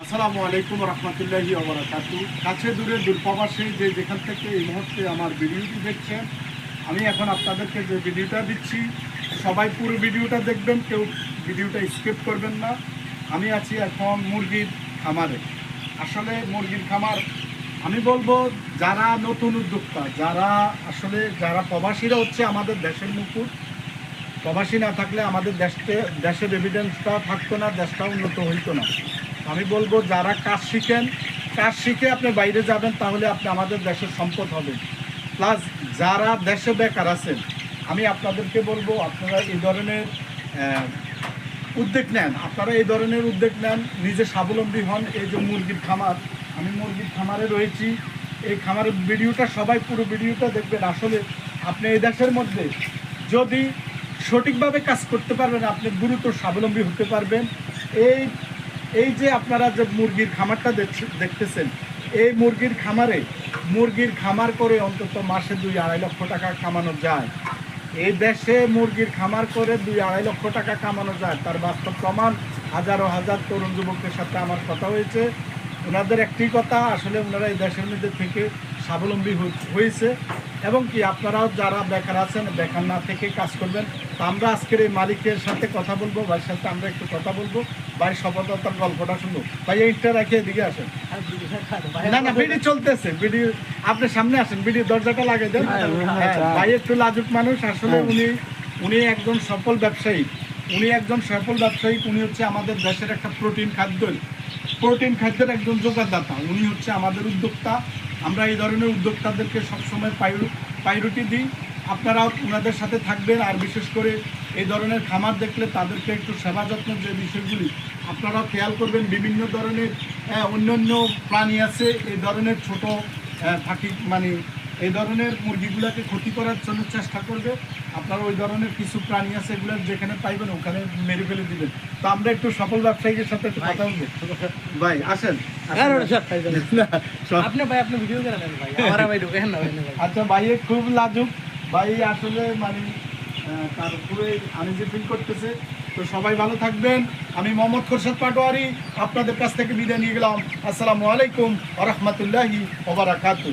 আসসালামু আলাইকুম রহমতুল্লাহি ওয়া বারাকাতুহু। কাছে দূরে দূরপ্রবাসে যে যেখান থেকে এই মুহূর্তে আমার ভিডিওটি দেখছেন, আমি এখন আপনাদেরকে যে ভিডিওটা দিচ্ছি সবাই পুরো ভিডিওটা দেখবেন, কেউ ভিডিওটা স্কিপ করবেন না। আমি আছি এখন মুরগির খামারে। আসলে মুরগির খামার আমি বলবো যারা নতুন উদ্যোক্তা, যারা প্রবাসীরা হচ্ছে আমাদের দেশের মুকুট। প্রবাসী না থাকলে আমাদের দেশের এভিডেন্সটা থাকতো না, দেশটা উন্নত হইতো না। আমি বলবো যারা কাজ শিখে আপনি বাইরে যাবেন, তাহলে আপনি আমাদের দেশের সম্পদ হবেন। প্লাস যারা দেশে বেকার আছেন, আমি আপনাদেরকে বলবো আপনারা এই ধরনের উদ্যোগ নেন, নিজে স্বাবলম্বী হন। এই যে মুরগির খামার, আমি মুরগির খামারে রয়েছি। এই খামারের ভিডিওটা সবাই পুরো ভিডিওটা দেখবেন। আসলে আপনি এই দেশের মধ্যে যদি সঠিকভাবে কাজ করতে পারবেন, আপনি গুরুতর স্বাবলম্বী হতে পারবেন। এই যে আপনারা যে মুরগির খামারটা দেখতেছেন, এই মুরগির খামার করে অন্তত মাসে 2-2.5 লক্ষ টাকা কামানো যায়। এই দেশে মুরগির খামার করে 2-2.5 লক্ষ টাকা কামানো যায়, তার বাস্তব প্রমাণ হাজার তরুণ যুবকের সাথে আমার কথা হয়েছে। ওনাদের একটি কথা, আসলে ওনারা এই দেশের মধ্যে থেকে স্বাবলম্বী হয়েছে। এবং কি আপনারাও যারা বেকার আছেন, বেকার না থেকে কাজ করবেন। তো আমরা আজকের এই মালিকের সাথে কথা বলবো, ভাইয়ের সাথে আমরা একটু কথা বলবো, ভাইয়ের সফলতার গল্পটা শুনবো। ভাই এইটা রাখিয়ে এদিকে আসেন। না ভিডিও চলতেছে, ভিডিও আপনি সামনে আসেন, ভিডিও দরজাটা লাগিয়ে দেন। ভাই একটু লাজুক মানুষ, আসলে উনি একজন সফল ব্যবসায়ী। উনি হচ্ছে আমাদের দেশের একটা প্রোটিন খাদ্যের একজন যোগানদাতা। উনি হচ্ছে আমাদের উদ্যোক্তা। আমরা এই ধরনের উদ্যোক্তাদেরকে সবসময় প্রায়োরিটি দিই। আপনারাও ওনাদের সাথে থাকবেন। আর বিশেষ করে এই ধরনের খামার দেখলে তাদেরকে একটু সেবা যত্নের যে বিষয়গুলি আপনারাও খেয়াল করবেন। বিভিন্ন ধরনের অন্যান্য প্রাণী আছে, এই ধরনের ছোট ফাঁকি এই ধরনের মুরগিগুলোকে ক্ষতি করার জন্য চেষ্টা করবে। আপনারা ওই ধরনের কিছু প্রাণী আছে, এগুলো যেখানে পাইবেন ওখানে মেরে ফেলে দিবেন। তো আমরা একটু সফল ব্যবসায়ীদের সাথে একটু কথা বলবো। ভাই আসেন। আচ্ছা, ভাইয়ে খুব লাজুক, ভাই আসলে তার উপরে আনিজি ফিল করতেছে। তো সবাই ভালো থাকবেন। আমি মোহাম্মদ খোরশেদ পাটোয়ারি আপনাদের কাছ থেকে বিদায় নিয়ে গেলাম। আসসালামু আলাইকুম ওয়া রাহমাতুল্লাহি ওয়া বারাকাতুহু।